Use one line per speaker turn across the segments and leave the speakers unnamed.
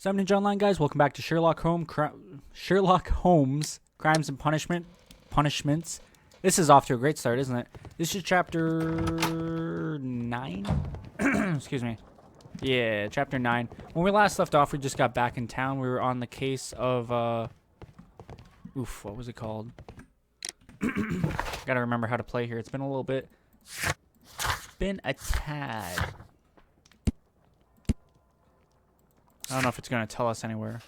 So I'm Ninja Online, guys. Welcome back to Sherlock Holmes Crimes and Punishments. This is off to a great start, isn't it? This is chapter 9. Excuse me. Yeah, chapter 9. When we last left off, we just got back in town. We were on the case of what was it called? Gotta remember how to play here. It's been a little bit. Been a tad. I don't know if it's going to tell us anywhere.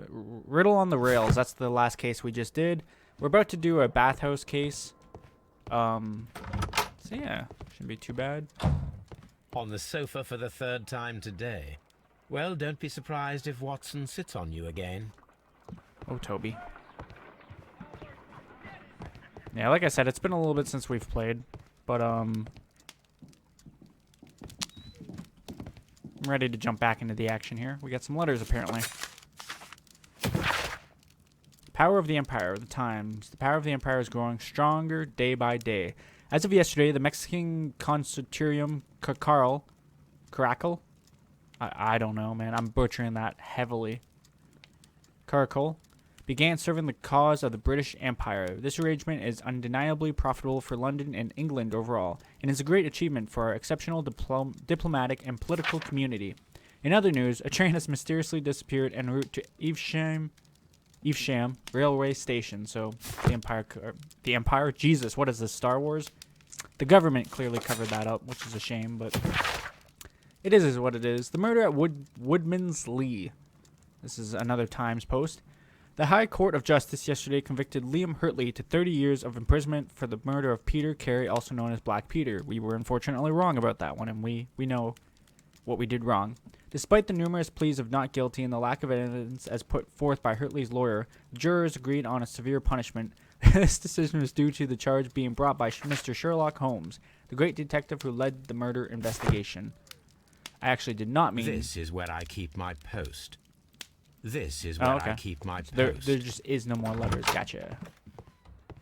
Riddle on the Rails. That's the last case we just did. We're about to do a bathhouse case. So yeah, shouldn't be too bad.
On the sofa for the third time today. Well, don't be surprised if Watson sits on you again.
Oh, Toby. Yeah, like I said, it's been a little bit since we've played. But, I'm ready to jump back into the action here. We got some letters, apparently. Power of the Empire, the Times. The power of the Empire is growing stronger day by day. As of yesterday, the Mexican Consortium Caracal? I don't know, man. I'm butchering that heavily. Caracal began serving the cause of the British Empire. This arrangement is undeniably profitable for London and England overall, and is a great achievement for our exceptional diplomatic and political community. In other news, a train has mysteriously disappeared en route to Evesham railway station. So the Empire. Jesus, what is this? Star Wars? The government clearly covered that up, which is a shame, but it is what it is. The murder at Woodman's Lee. This is another Times post. The High Court of Justice yesterday convicted Liam Hurtley to 30 years of imprisonment for the murder of Peter Carey, also known as Black Peter. We were unfortunately wrong about that one, and we know what we did wrong. Despite the numerous pleas of not guilty and the lack of evidence as put forth by Hurtley's lawyer, the jurors agreed on a severe punishment. This decision was due to the charge being brought by Mr. Sherlock Holmes, the great detective who led the murder investigation. I actually did not mean...
This is where I keep my post. This is where I keep my post.
There just is no more letters. Gotcha.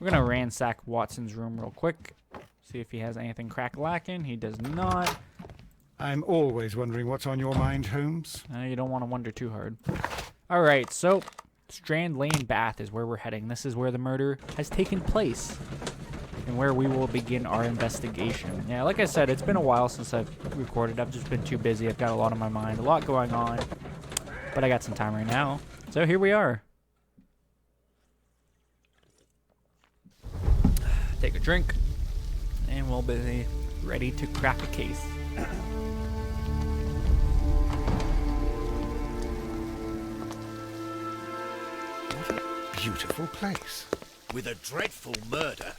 We're going to ransack Watson's room real quick. See if he has anything crack-lacking. He does not.
I'm always wondering what's on your mind, Holmes.
You don't want to wonder too hard. Alright, so Strand Lane Bath is where we're heading. This is where the murder has taken place, and where we will begin our investigation. Yeah, like I said, it's been a while since I've recorded. I've just been too busy. I've got a lot on my mind, a lot going on. But I got some time right now. So here we are. Take a drink, and we'll be ready to crack a case.
What a beautiful place.
With a dreadful murder.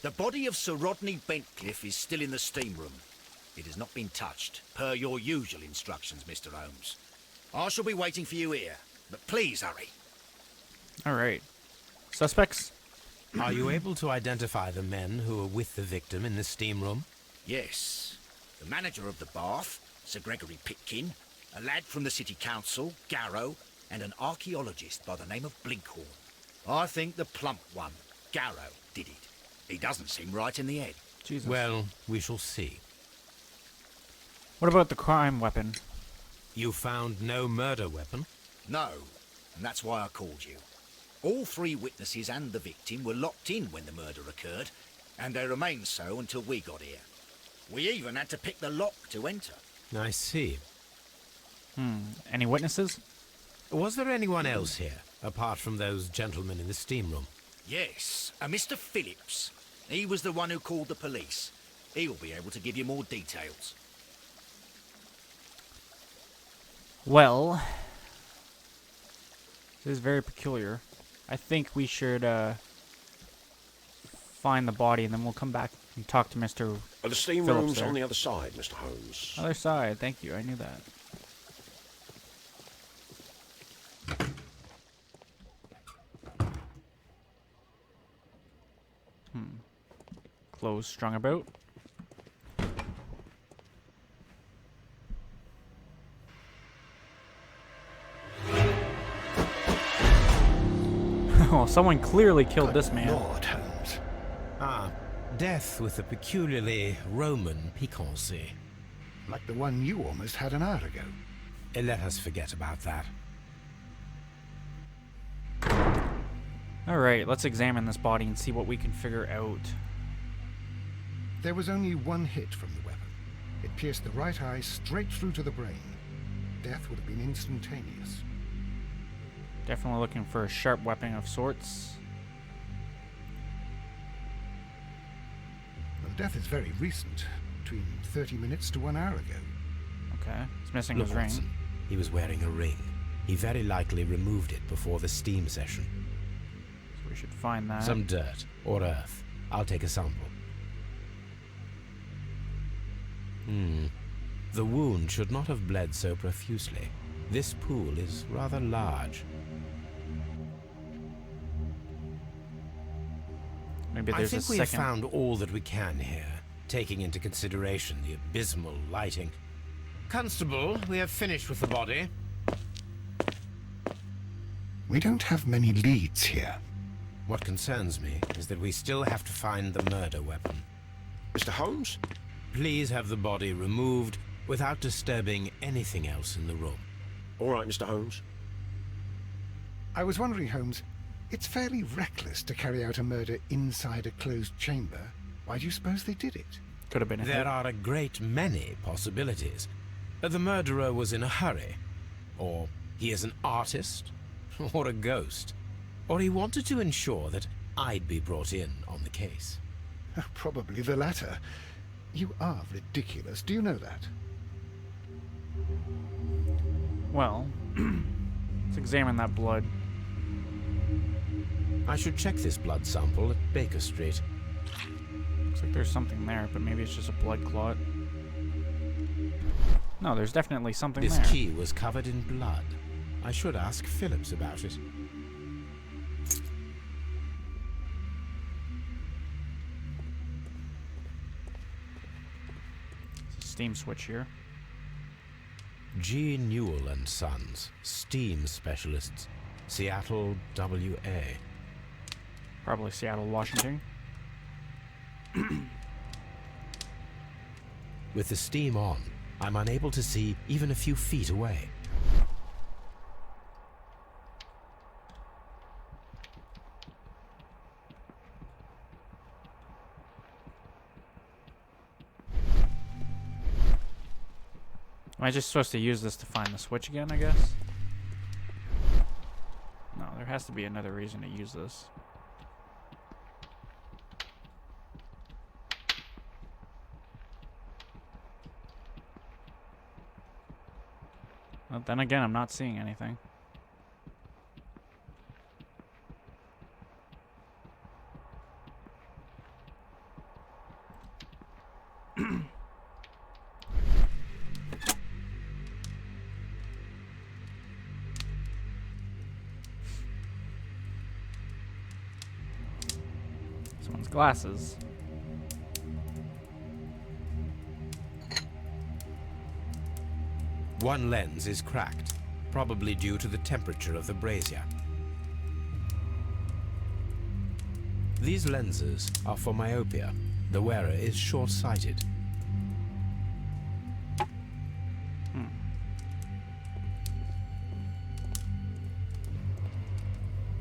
The body of Sir Rodney Bentcliffe is still in the steam room. It has not been touched, per your usual instructions, Mr. Holmes. I shall be waiting for you here, but please hurry.
Alright. Suspects?
Are you able to identify the men who were with the victim in the steam room?
Yes. The manager of the bath, Sir Gregory Pitkin, a lad from the city council, Garrow, and an archaeologist by the name of Blinkhorn. I think the plump one, Garrow, did it. He doesn't seem right in the head.
Jesus.
Well, we shall see.
What about the crime weapon?
You found no murder weapon?
No, and that's why I called you. All three witnesses and the victim were locked in when the murder occurred, and they remained so until we got here. We even had to pick the lock to enter.
I see.
Any witnesses?
Was there anyone else here, apart from those gentlemen in the steam room?
Yes, a Mr. Phillips. He was the one who called the police. He'll be able to give you more details.
Well, this is very peculiar. I think we should find the body, and then we'll come back and talk to Mr.
The steam
Phillips
room's
there.
on the other side, Mr. Holmes.
Other side, thank you, I knew that. Clothes strung about. Oh, someone clearly killed this man.
Lord, Holmes.
Ah, death with a peculiarly Roman piquancy.
Like the one you almost had an hour ago.
Let us forget about that.
Alright, let's examine this body and see what we can figure out.
There was only one hit from the weapon. It pierced the right eye straight through to the brain. Death would have been instantaneous.
Definitely looking for a sharp weapon of sorts.
Well, death is very recent, between 30 minutes to 1 hour ago.
Okay, he's missing
Look,
his ring.
Watson, he was wearing a ring. He very likely removed it before the steam session.
So we should find that.
Some dirt or earth. I'll take a sample. The wound should not have bled so profusely. This pool is rather large.
Maybe
I
there's
think
a
we have
second.
found all that we can here, taking into consideration the abysmal lighting. Constable, we have finished with the body.
We don't have many leads here.
What concerns me is that we still have to find the murder weapon.
Mr. Holmes?
Please have the body removed without disturbing anything else in the room.
All right, Mr. Holmes.
I was wondering, Holmes, it's fairly reckless to carry out a murder inside a closed chamber. Why do you suppose they did it?
Could have been a hit.
There are a great many possibilities. The murderer was in a hurry. Or he is an artist. Or a ghost. Or he wanted to ensure that I'd be brought in on the case.
Probably the latter. You are ridiculous. Do you know that?
Well, let's examine that blood.
I should check this blood sample at Baker Street.
Looks like there's something there, but maybe it's just a blood clot. No, there's definitely something
This
there.
key was covered in blood. I should ask Phillips about it.
It's a steam switch here.
G. Newell and Sons, steam specialists, Seattle, WA.
Probably Seattle, Washington.
With the steam on, I'm unable to see even a few feet away.
Am I just supposed to use this to find the switch again, I guess? No, there has to be another reason to use this. Well, then again, I'm not seeing anything. Someone's glasses.
One lens is cracked, probably due to the temperature of the brazier. These lenses are for myopia. The wearer is short-sighted.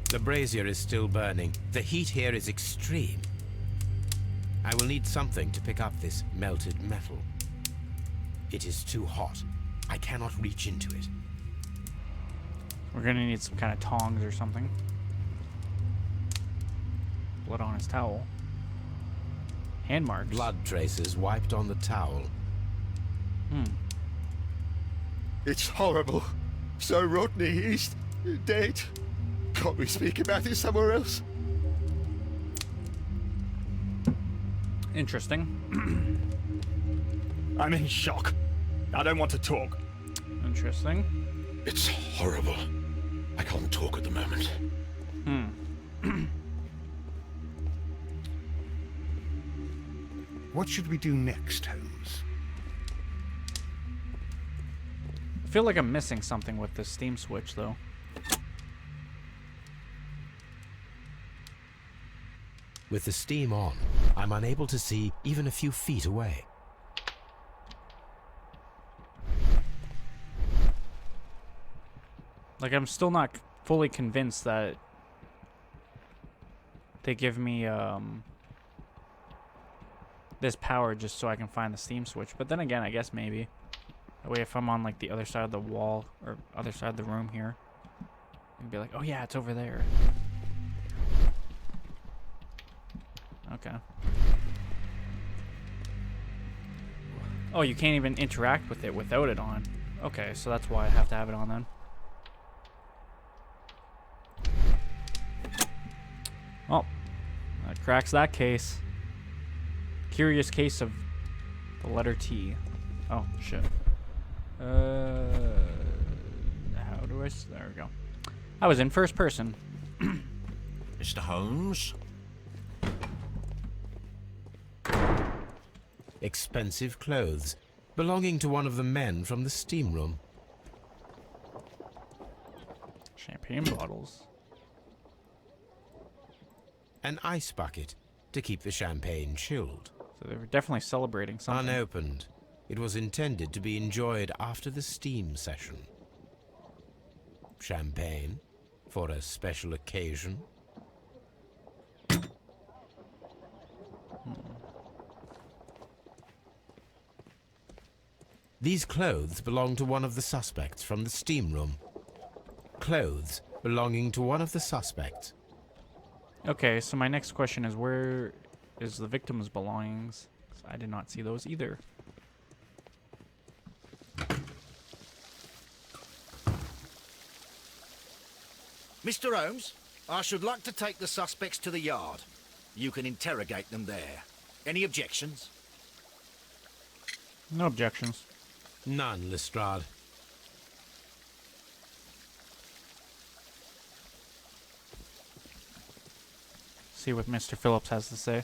The brazier is still burning. The heat here is extreme. I will need something to pick up this melted metal. It is too hot. I cannot reach into it.
We're gonna need some kind of tongs or something. Blood on his towel. Hand marks.
Blood traces wiped on the towel.
It's horrible. So Rodney, he's dead. Can't we speak about it somewhere else?
Interesting.
I'm in shock. I don't want to talk.
Interesting.
It's horrible. I can't talk at the moment.
What should we do next, Holmes?
I feel like I'm missing something with this steam switch, though.
With the steam on, I'm unable to see even a few feet away.
Like, I'm still not fully convinced that they give me this power just so I can find the steam switch. But then again, I guess maybe. That way if I'm on like the other side of the wall or other side of the room here, I can be like, oh yeah, it's over there. Okay. Oh, you can't even interact with it without it on. Okay, so that's why I have to have it on then. Oh, that cracks that case. Curious case of the letter T. Oh, shit. How do I... There we go. I was in first person.
Mr. Holmes?
Expensive clothes, belonging to one of the men from the steam room.
Champagne bottles.
An ice bucket to keep the champagne chilled.
So they were definitely celebrating something.
Unopened. It was intended to be enjoyed after the steam session. Champagne for a special occasion. These clothes belong to one of the suspects from the steam room. Clothes belonging to one of the suspects.
Okay, so my next question is, where is the victim's belongings? 'Cause I did not see those either.
Mr. Holmes, I should like to take the suspects to the yard. You can interrogate them there. Any objections?
No objections.
None, Lestrade.
See what Mr. Phillips has to say.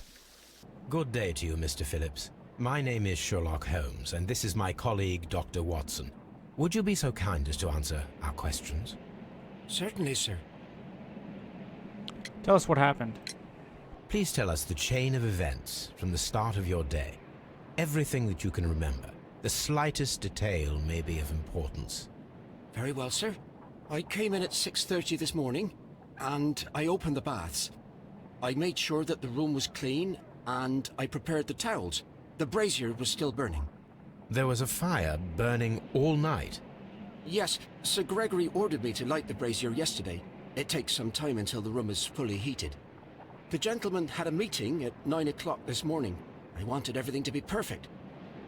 Good day to you, Mr. Phillips. My name is Sherlock Holmes, and this is my colleague, Dr. Watson. Would you be so kind as to answer our questions?
Certainly, sir.
Tell us what happened.
Please tell us the chain of events from the start of your day. Everything that you can remember. The slightest detail may be of importance.
Very well, sir. I came in at 6:30 this morning, and I opened the baths. I made sure that the room was clean, and I prepared the towels. The brazier was still burning.
There was a fire burning all night.
Yes, Sir Gregory ordered me to light the brazier yesterday. It takes some time until the room is fully heated. The gentleman had a meeting at 9 o'clock this morning. I wanted everything to be perfect.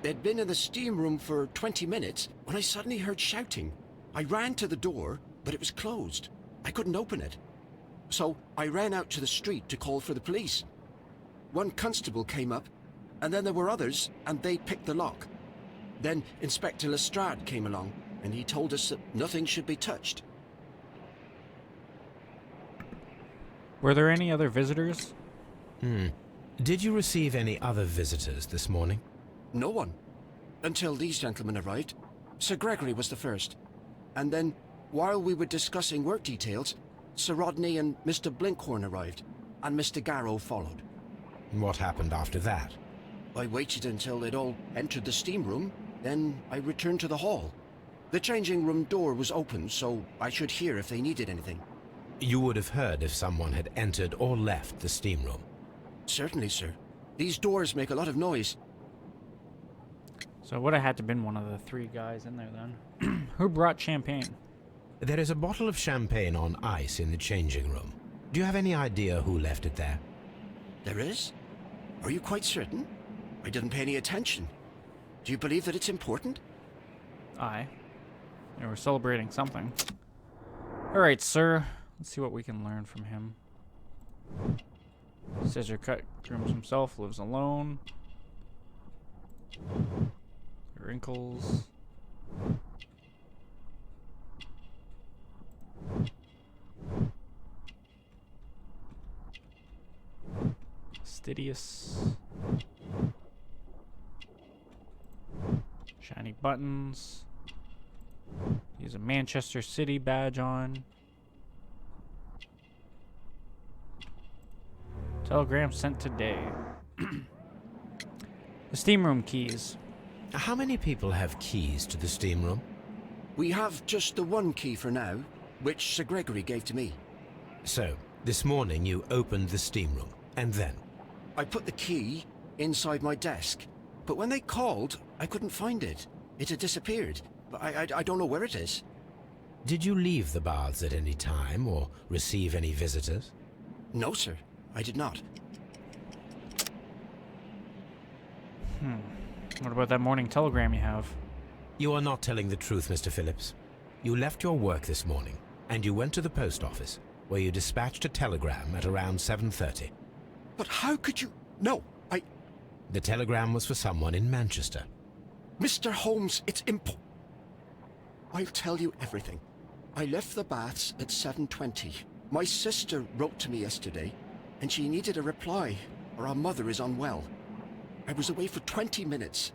They'd been in the steam room for 20 minutes when I suddenly heard shouting. I ran to the door, but it was closed. I couldn't open it. So I ran out to the street to call for the police. One constable came up, and then there were others, and they picked the lock. Then Inspector Lestrade came along, and he told us that nothing should be touched.
Were there any other visitors?
Did you receive any other visitors this morning?
No one. Until these gentlemen arrived. Sir Gregory was the first. And then, while we were discussing work details, Sir Rodney and Mr. Blinkhorn arrived, and Mr. Garrow followed.
What happened after that?
I waited until they'd all entered the steam room, then I returned to the hall. The changing room door was open, so I should hear if they needed anything.
You would have heard if someone had entered or left the steam room.
Certainly, sir. These doors make a lot of noise.
So it would have had to been one of the three guys in there then. Who brought champagne?
There is a bottle of champagne on ice in the changing room. Do you have any idea who left it there?
There is? Are you quite certain? I didn't pay any attention. Do you believe that it's important?
Aye. They were celebrating something. Alright, sir. Let's see what we can learn from him. Scissor cut grooms himself, lives alone. Wrinkles. Fastidious. Shiny buttons. He has a Manchester City badge on. Telegram sent today. The steam room keys.
How many people have keys to the steam room?
We have just the one key for now. which Sir Gregory gave to me.
So, this morning you opened the steam room, and then?
I put the key inside my desk, but when they called, I couldn't find it. It had disappeared, but I don't know where it is.
Did you leave the baths at any time, or receive any visitors?
No, sir, I did not.
What about that morning telegram you have?
You are not telling the truth, Mr. Phillips. You left your work this morning, and you went to the post office, where you dispatched a telegram at around 7:30.
But how could you... No,
The telegram was for someone in Manchester.
Mr. Holmes, it's I'll tell you everything. I left the baths at 7:20. My sister wrote to me yesterday, and she needed a reply, or our mother is unwell. I was away for 20 minutes,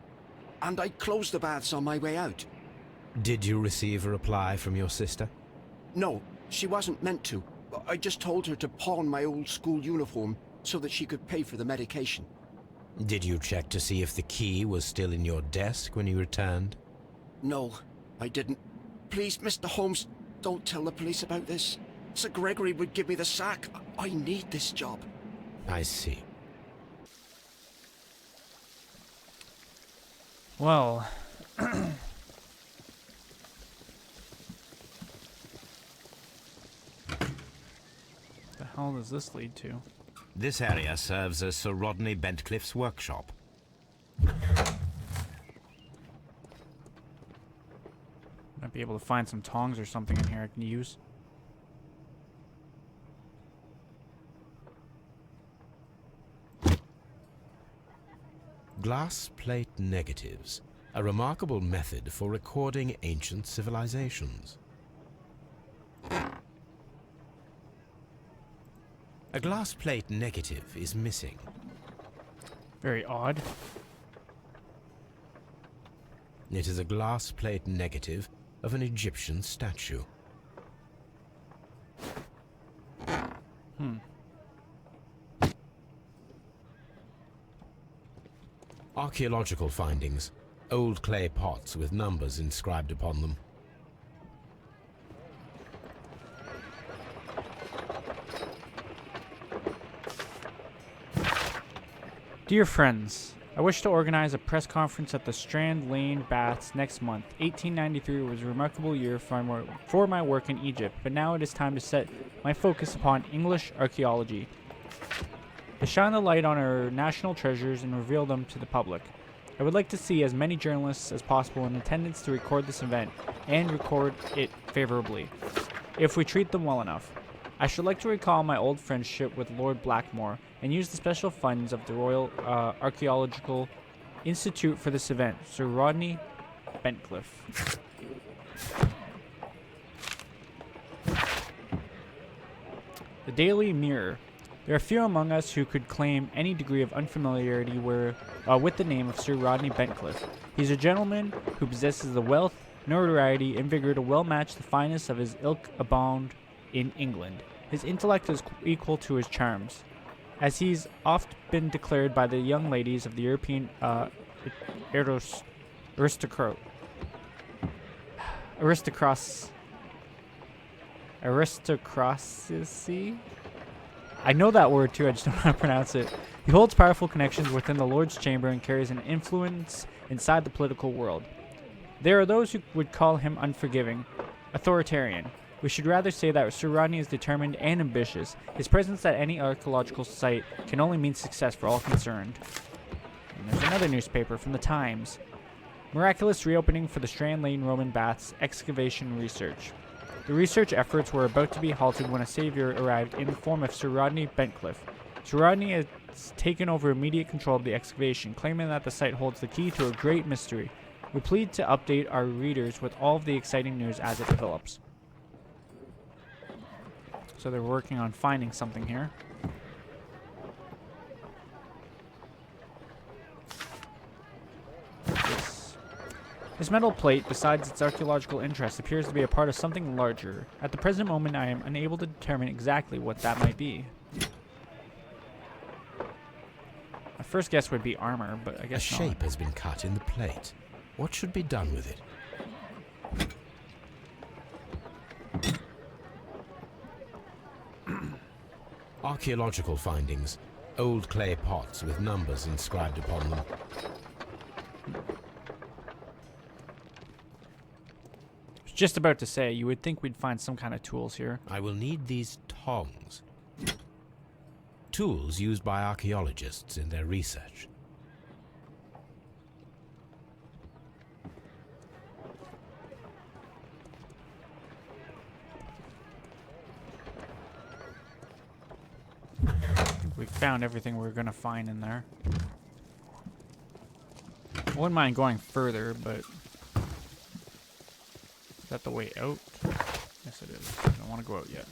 and I closed the baths on my way out.
Did you receive a reply from your sister?
No, she wasn't meant to. I just told her to pawn my old school uniform so that she could pay for the medication.
Did you check to see if the key was still in your desk when you returned?
No, I didn't. Please, Mr. Holmes, don't tell the police about this. Sir Gregory would give me the sack. I need this job.
I see.
Well, the hell does this lead to?
This area serves as Sir Rodney Bentcliffe's workshop.
Might be able to find some tongs or something in here I can use.
Glass plate negatives, a remarkable method for recording ancient civilizations. A glass plate negative is missing.
Very odd.
It is a glass plate negative of an Egyptian statue. Archeological findings. Old clay pots with numbers inscribed upon them.
Dear friends, I wish to organize a press conference at the Strand Lane Baths next month. 1893 was a remarkable year for my work in Egypt, but now it is time to set my focus upon English archaeology. To shine the light on our national treasures and reveal them to the public. I would like to see as many journalists as possible in attendance to record this event and record it favorably, if we treat them well enough. I should like to recall my old friendship with Lord Blackmore and use the special funds of the Royal Archaeological Institute for this event. Sir Rodney Bentcliffe. The Daily Mirror. There are few among us who could claim any degree of unfamiliarity with the name of Sir Rodney Bentcliffe. He's a gentleman who possesses the wealth, notoriety, and vigor to well match the finest of his ilk abound in England. His intellect is equal to his charms, as he's oft been declared by the young ladies of the European aristocracy. I know that word too, I just don't know how to pronounce it. He holds powerful connections within the Lord's Chamber and carries an influence inside the political world. There are those who would call him unforgiving, authoritarian. We should rather say that Sir Rodney is determined and ambitious. His presence at any archaeological site can only mean success for all concerned. And there's another newspaper from the Times. Miraculous reopening for the Strand Lane Roman Baths excavation research. The research efforts were about to be halted when a savior arrived in the form of Sir Rodney Bentcliffe. Sir Rodney has taken over immediate control of the excavation, claiming that the site holds the key to a great mystery. We plead to update our readers with all of the exciting news as it develops. So they're working on finding something here. This metal plate, besides its archaeological interest, appears to be a part of something larger. At the present moment, I am unable to determine exactly what that might be. My first guess would be armor, but I guess
A shape has been cut in the plate. What should be done with it? Archeological findings. Old clay pots with numbers inscribed upon them.
I was just about to say, you would think we'd find some kind of tools here.
I will need these tongs. Tools used by archaeologists in their research.
We found everything we were going to find in there. I wouldn't mind going further, but... Is that the way out? Yes, it is. I don't want to go out yet.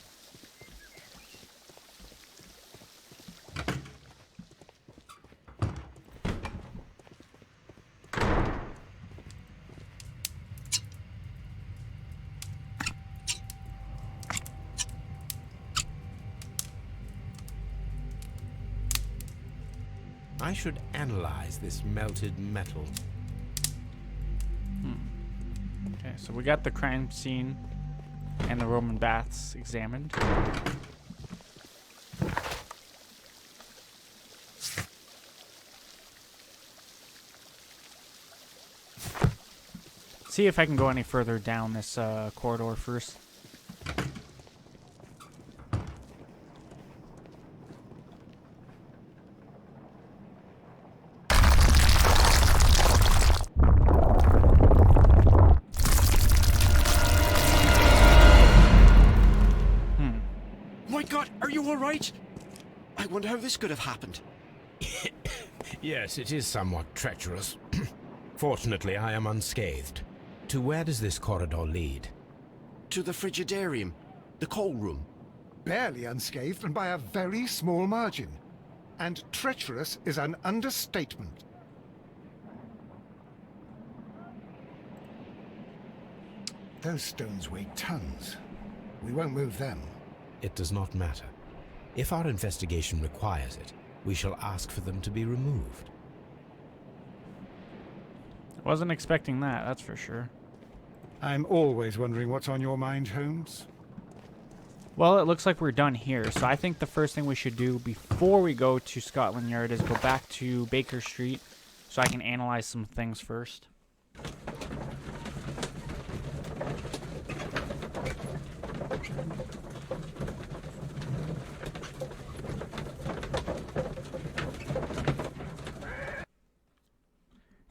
I should analyze this melted metal.
Okay, so we got the crime scene and the Roman baths examined. See if I can go any further down this corridor first.
My God, are you all right? I wonder how this could have happened.
Yes, it is somewhat treacherous. Fortunately, I am unscathed. To where does this corridor lead?
To the frigidarium, the coal room.
Barely unscathed and by a very small margin. And treacherous is an understatement. Those stones weigh tons. We won't move them.
It does not matter. If our investigation requires it, we shall ask for them to be removed.
I wasn't expecting that, that's for sure.
I'm always wondering what's on your mind, Holmes.
Well, it looks like we're done here, so I think the first thing we should do before we go to Scotland Yard is go back to Baker Street so I can analyze some things first.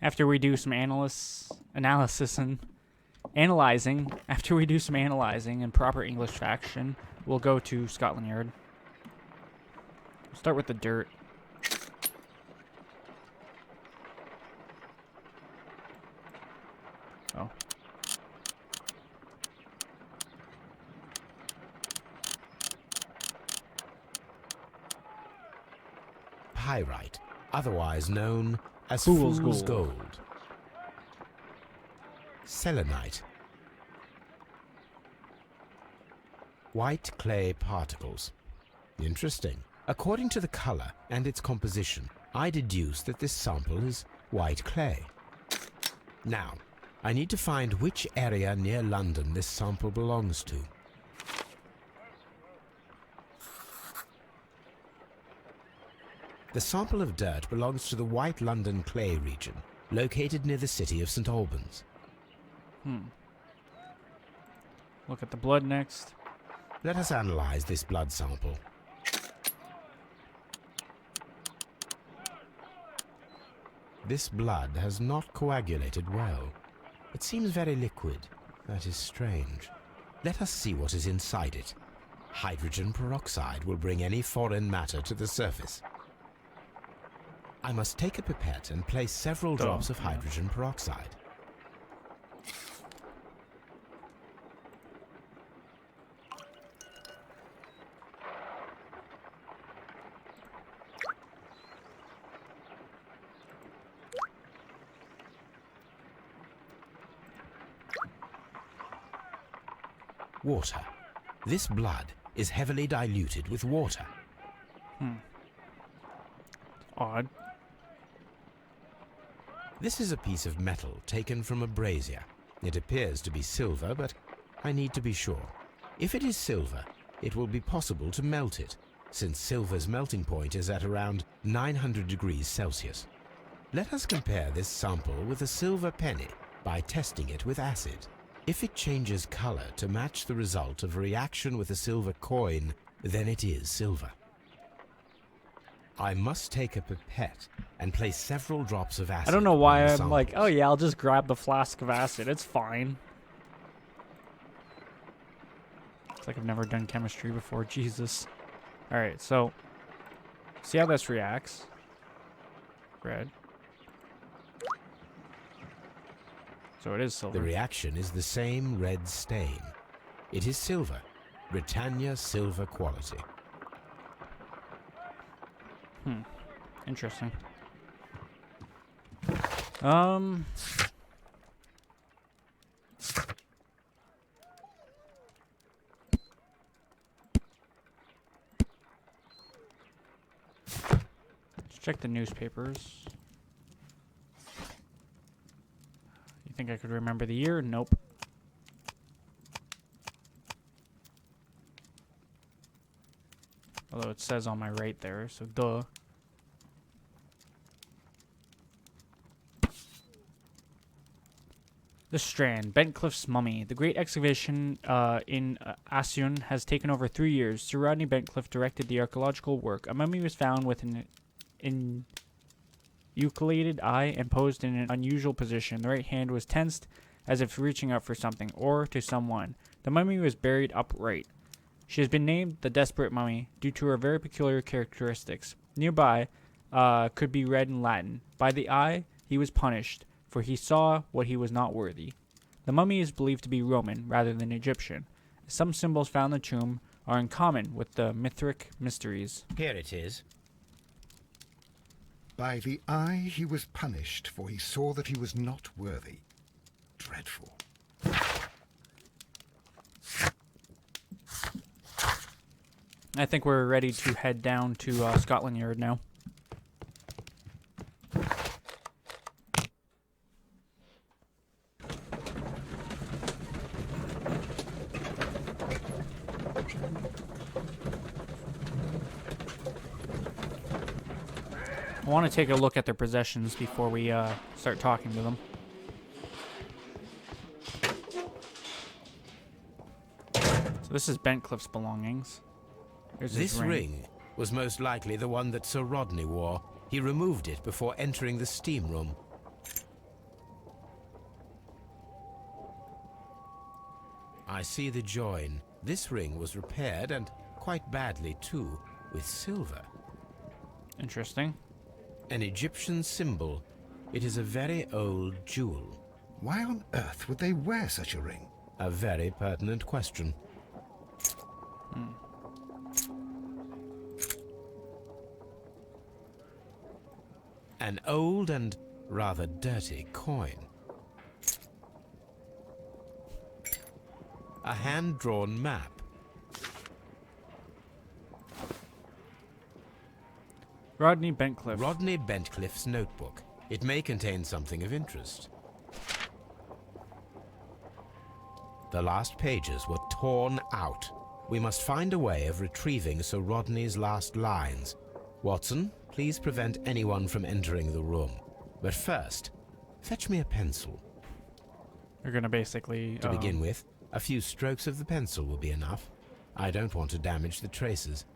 After we do some after we do some analyzing in proper English fashion, we'll go to Scotland Yard. Start with the dirt. Oh.
Pyrite, otherwise known as
Fool's
fool's
gold.
gold. Selenite. White clay particles. Interesting. According to the color and its composition, I deduce that this sample is white clay. Now, I need to find which area near London this sample belongs to. The sample of dirt belongs to the White London clay region, located near the city of St. Albans.
Look at the blood next.
Let us analyze this blood sample. This blood has not coagulated well. It seems very liquid. That is strange. Let us see what is inside it. Hydrogen peroxide will bring any foreign matter to the surface. I must take a pipette and place several drops of hydrogen peroxide. Water. This blood is heavily diluted with water.
Odd.
This is a piece of metal taken from a brazier. It appears to be silver, but I need to be sure. If it is silver, it will be possible to melt it. since silver's melting point is at around 900 degrees Celsius. Let us compare this sample with a silver penny by testing it with acid. If it changes color to match the result of a reaction with a silver coin, then it is silver. I must take a pipette and place several drops of acid.
I don't know
on
why
the
I'm like,
samples.
oh yeah, I'll just grab the flask of acid. It's fine. It's like I've never done chemistry before. Jesus. Alright, so see how this reacts. Red. So it is silver.
The reaction is the same red stain. It is silver. Britannia silver quality.
Interesting. Let's check the newspapers. You think I could remember the year? Nope. Although it says on my right there, so duh. The Strand, Bentcliffe's mummy. The great excavation in Assun has taken over 3 years. Sir Rodney Bentcliffe directed the archaeological work. A mummy was found with an euclideated eye and posed in an unusual position. The right hand was tensed as if reaching out for something or to someone. The mummy was buried upright. She has been named the Desperate Mummy due to her very peculiar characteristics. Nearby could be read in Latin, "By the eye he was punished, for he saw what he was not worthy." The mummy is believed to be Roman rather than Egyptian. Some symbols found in the tomb are in common with the Mithric mysteries.
Here it is.
By the eye he was punished, for he saw that he was not worthy. Dreadful.
I think we're ready to head down to Scotland Yard now. I want to take a look at their possessions before we start talking to them. So this is Bentcliffe's belongings. Here's his
This ring was most likely the one that Sir Rodney wore. He removed it before entering the steam room. I see the join. This ring was repaired, and quite badly too, with silver.
Interesting.
An Egyptian symbol. It is a very old jewel. Why on earth would they wear such a ring?
A very pertinent question. An old and rather dirty coin. A hand-drawn map.
Rodney Bentcliffe.
Rodney Bentcliffe's notebook. It may contain something of interest. The last pages were torn out. We must find a way of retrieving Sir Rodney's last lines. Watson, please prevent anyone from entering the room. But first, fetch me a pencil.
You're gonna basically...
To begin with, a few strokes of the pencil will be enough. I don't want to damage the traces.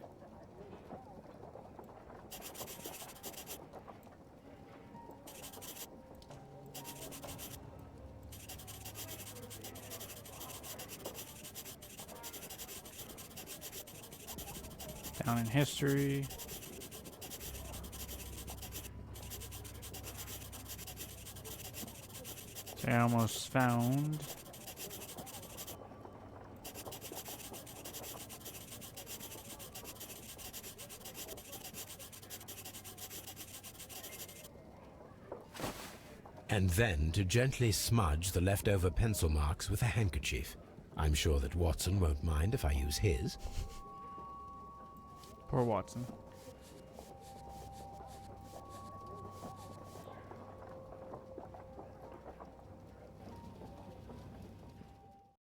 Down in history. So I almost found.
And then to gently smudge the leftover pencil marks with a handkerchief. I'm sure that Watson won't mind if I use his.
Poor Watson.